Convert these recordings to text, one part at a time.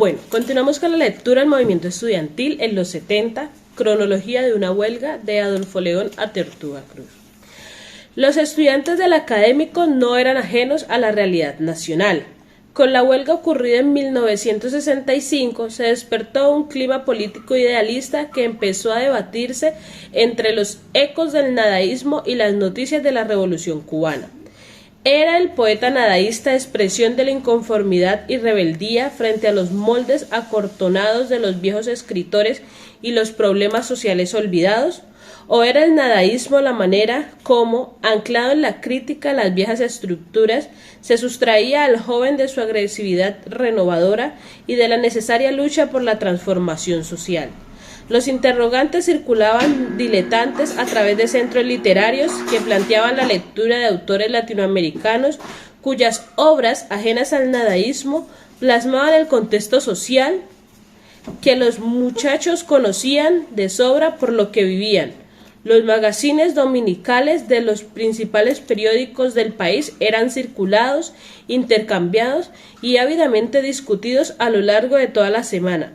Bueno, continuamos con la lectura del movimiento estudiantil en los 70, cronología de una huelga de Adolfo León a Tortuga Cruz. Los estudiantes del académico no eran ajenos a la realidad nacional. Con la huelga ocurrida en 1965 se despertó un clima político idealista que empezó a debatirse entre los ecos del nadaísmo y las noticias de la Revolución cubana. Era el poeta nadaísta expresión de la inconformidad y rebeldía frente a los moldes acortonados de los viejos escritores y los problemas sociales olvidados, o era el nadaísmo la manera como, anclado en la crítica a las viejas estructuras, se sustraía al joven de su agresividad renovadora y de la necesaria lucha por la transformación social. Los interrogantes circulaban diletantes a través de centros literarios que planteaban la lectura de autores latinoamericanos cuyas obras, ajenas al nadaísmo, plasmaban el contexto social que los muchachos conocían de sobra por lo que vivían. Los magazines dominicales de los principales periódicos del país eran circulados, intercambiados y ávidamente discutidos a lo largo de toda la semana.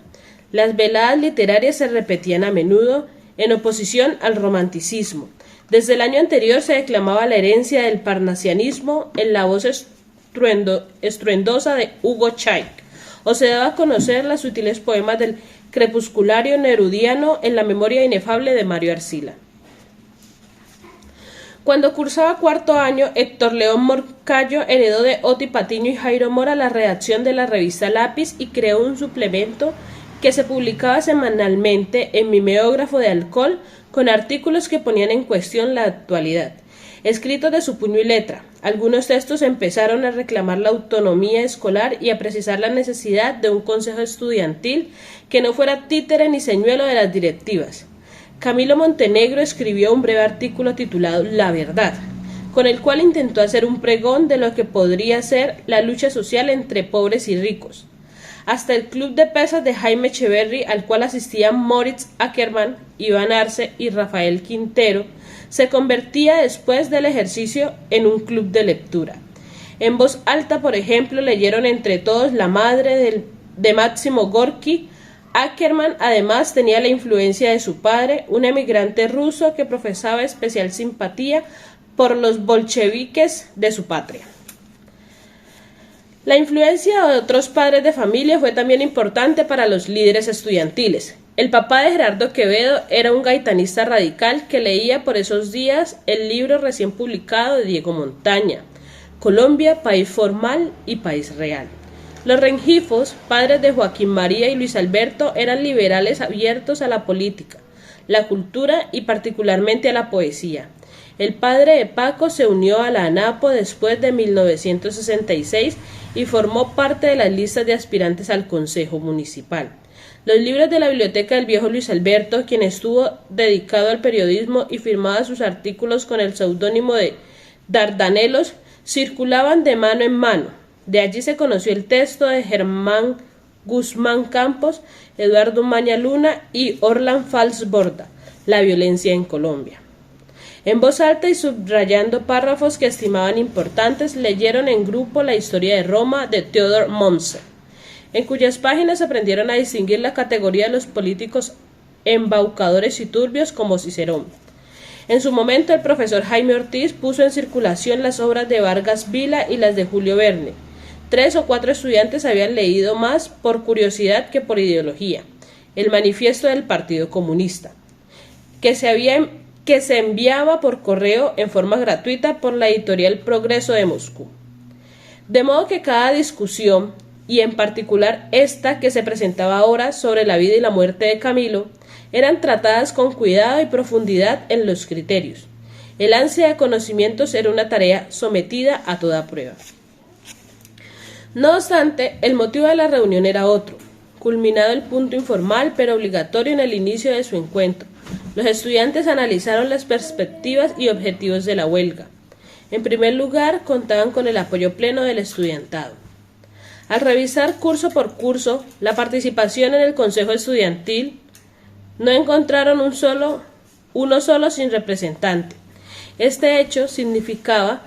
Las veladas literarias se repetían a menudo en oposición al romanticismo. Desde el año anterior se declamaba la herencia del parnasianismo en la voz estruendosa de Hugo Chaik, o se daba a conocer los sutiles poemas del crepusculario nerudiano en la memoria inefable de Mario Arcila. Cuando cursaba cuarto año, Héctor León Morcayo heredó de Oti Patiño y Jairo Mora la redacción de la revista Lápiz y creó un suplemento que se publicaba semanalmente en Mimeógrafo de Alcohol con artículos que ponían en cuestión la actualidad, escritos de su puño y letra. Algunos textos empezaron a reclamar la autonomía escolar y a precisar la necesidad de un consejo estudiantil que no fuera títere ni señuelo de las directivas. Camilo Montenegro escribió un breve artículo titulado La Verdad, con el cual intentó hacer un pregón de lo que podría ser la lucha social entre pobres y ricos. Hasta el club de pesas de Jaime Echeverry, al cual asistían Moritz Ackerman, Iván Arce y Rafael Quintero, se convertía después del ejercicio en un club de lectura. En voz alta, por ejemplo, leyeron entre todos La madre de Máximo Gorki. Ackerman además tenía la influencia de su padre, un emigrante ruso que profesaba especial simpatía por los bolcheviques de su patria. La influencia de otros padres de familia fue también importante para los líderes estudiantiles. El papá de Gerardo Quevedo era un gaitanista radical que leía por esos días el libro recién publicado de Diego Montaña, Colombia, país formal y país real. Los Rengifos, padres de Joaquín María y Luis Alberto, eran liberales abiertos a la política, la cultura y particularmente a la poesía. El padre de Paco se unió a la ANAPO después de 1966 y formó parte de las listas de aspirantes al Consejo Municipal. Los libros de la biblioteca del viejo Luis Alberto, quien estuvo dedicado al periodismo y firmaba sus artículos con el seudónimo de Dardanelos, circulaban de mano en mano. De allí se conoció el texto de Germán Guzmán Campos, Eduardo Maña Luna y Orlan Falsborda, La violencia en Colombia. En voz alta y subrayando párrafos que estimaban importantes, leyeron en grupo La historia de Roma de Theodor Mommsen, en cuyas páginas aprendieron a distinguir la categoría de los políticos embaucadores y turbios como Cicerón. En su momento, el profesor Jaime Ortiz puso en circulación las obras de Vargas Vila y las de Julio Verne. 3 o 4 estudiantes habían leído más por curiosidad que por ideología el manifiesto del Partido Comunista, que se enviaba por correo en forma gratuita por la editorial Progreso de Moscú. De modo que cada discusión, y en particular esta que se presentaba ahora sobre la vida y la muerte de Camilo, eran tratadas con cuidado y profundidad en los criterios. El ansia de conocimientos era una tarea sometida a toda prueba. No obstante, el motivo de la reunión era otro. Culminado el punto informal pero obligatorio en el inicio de su encuentro, los estudiantes analizaron las perspectivas y objetivos de la huelga. En primer lugar, contaban con el apoyo pleno del estudiantado. Al revisar curso por curso la participación en el Consejo Estudiantil, no encontraron uno solo sin representante. Este hecho significaba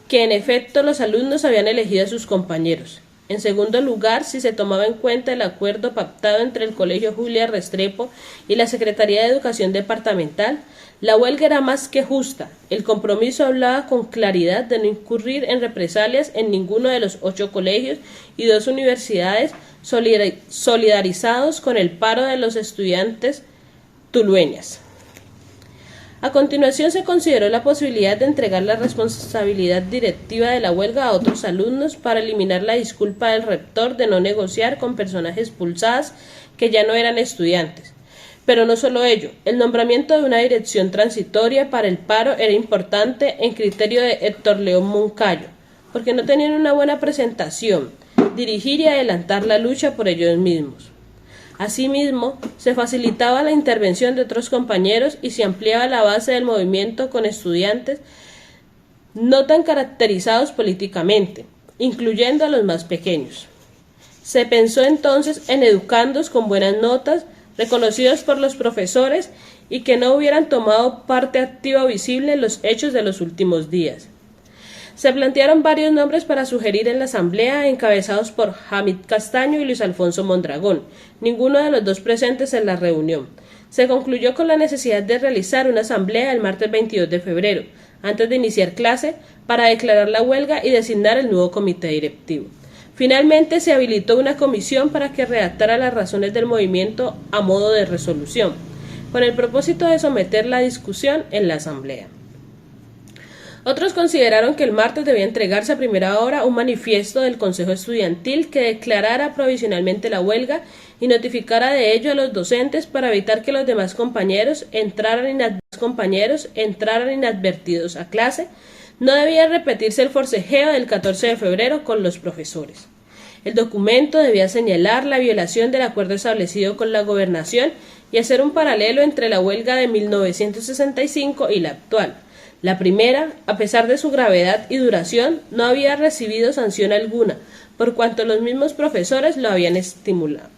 que en efecto los alumnos habían elegido a sus compañeros. En segundo lugar, si se tomaba en cuenta el acuerdo pactado entre el Colegio Julia Restrepo y la Secretaría de Educación Departamental, la huelga era más que justa. El compromiso hablaba con claridad de no incurrir en represalias en ninguno de los 8 colegios y 2 universidades solidarizados con el paro de los estudiantes tulueñas. A continuación se consideró la posibilidad de entregar la responsabilidad directiva de la huelga a otros alumnos para eliminar la disculpa del rector de no negociar con personas expulsadas que ya no eran estudiantes. Pero no solo ello, el nombramiento de una dirección transitoria para el paro era importante en criterio de Héctor León Moncayo, porque no tenían una buena presentación, dirigir y adelantar la lucha por ellos mismos. Asimismo, se facilitaba la intervención de otros compañeros y se ampliaba la base del movimiento con estudiantes no tan caracterizados políticamente, incluyendo a los más pequeños. Se pensó entonces en educandos con buenas notas, reconocidos por los profesores y que no hubieran tomado parte activa o visible en los hechos de los últimos días. Se plantearon varios nombres para sugerir en la asamblea, encabezados por Hamid Castaño y Luis Alfonso Mondragón, ninguno de los dos presentes en la reunión. Se concluyó con la necesidad de realizar una asamblea el martes 22 de febrero, antes de iniciar clase, para declarar la huelga y designar el nuevo comité directivo. Finalmente se habilitó una comisión para que redactara las razones del movimiento a modo de resolución, con el propósito de someter la discusión en la asamblea. Otros consideraron que el martes debía entregarse a primera hora un manifiesto del Consejo Estudiantil que declarara provisionalmente la huelga y notificara de ello a los docentes para evitar que los demás compañeros entraran inadvertidos a clase. No debía repetirse el forcejeo del 14 de febrero con los profesores. El documento debía señalar la violación del acuerdo establecido con la gobernación y hacer un paralelo entre la huelga de 1965 y la actual. La primera, a pesar de su gravedad y duración, no había recibido sanción alguna, por cuanto los mismos profesores lo habían estimulado.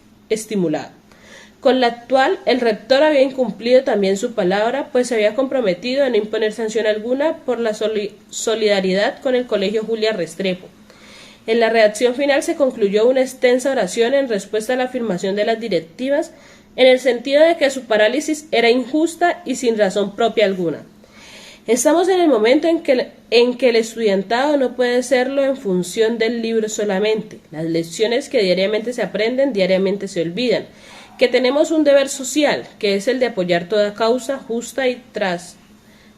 Con la actual, el rector había incumplido también su palabra, pues se había comprometido a no imponer sanción alguna por la solidaridad con el Colegio Julia Restrepo. En la redacción final se concluyó una extensa oración en respuesta a la afirmación de las directivas, en el sentido de que su parálisis era injusta y sin razón propia alguna. Estamos en el momento en que el estudiantado no puede serlo en función del libro solamente. Las lecciones que diariamente se aprenden, diariamente se olvidan. Que tenemos un deber social, que es el de apoyar toda causa justa y tras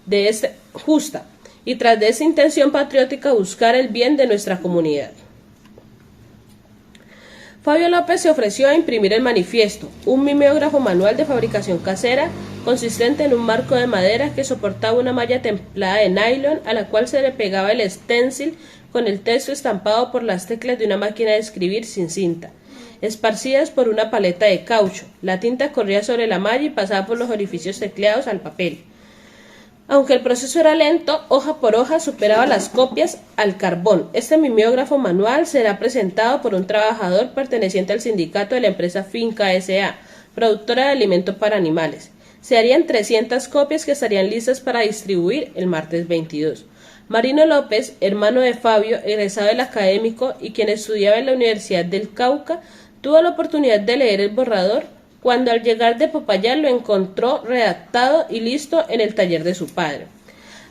de esa intención patriótica buscar el bien de nuestra comunidad. Fabio López se ofreció a imprimir el manifiesto, un mimeógrafo manual de fabricación casera consistente en un marco de madera que soportaba una malla templada de nylon a la cual se le pegaba el stencil con el texto estampado por las teclas de una máquina de escribir sin cinta, esparcidas por una paleta de caucho. La tinta corría sobre la malla y pasaba por los orificios tecleados al papel. Aunque el proceso era lento, hoja por hoja superaba las copias al carbón. Este mimeógrafo manual será presentado por un trabajador perteneciente al sindicato de la empresa Finca S.A., productora de alimentos para animales. Se harían 300 copias que estarían listas para distribuir el martes 22. Marino López, hermano de Fabio, egresado del académico y quien estudiaba en la Universidad del Cauca, tuvo la oportunidad de leer el borrador cuando al llegar de Popayán lo encontró redactado y listo en el taller de su padre.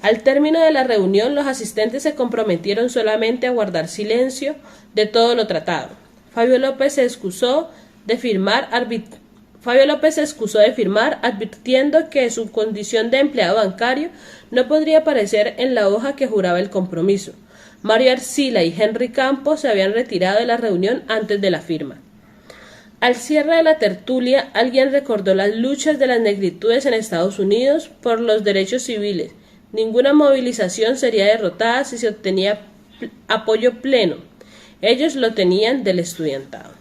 Al término de la reunión, los asistentes se comprometieron solamente a guardar silencio de todo lo tratado. Fabio López se excusó de firmar advirtiendo que su condición de empleado bancario no podría aparecer en la hoja que juraba el compromiso. Mario Arcila y Henry Campos se habían retirado de la reunión antes de la firma. Al cierre de la tertulia, alguien recordó las luchas de las negritudes en Estados Unidos por los derechos civiles. Ninguna movilización sería derrotada si se obtenía apoyo pleno. Ellos lo tenían del estudiantado.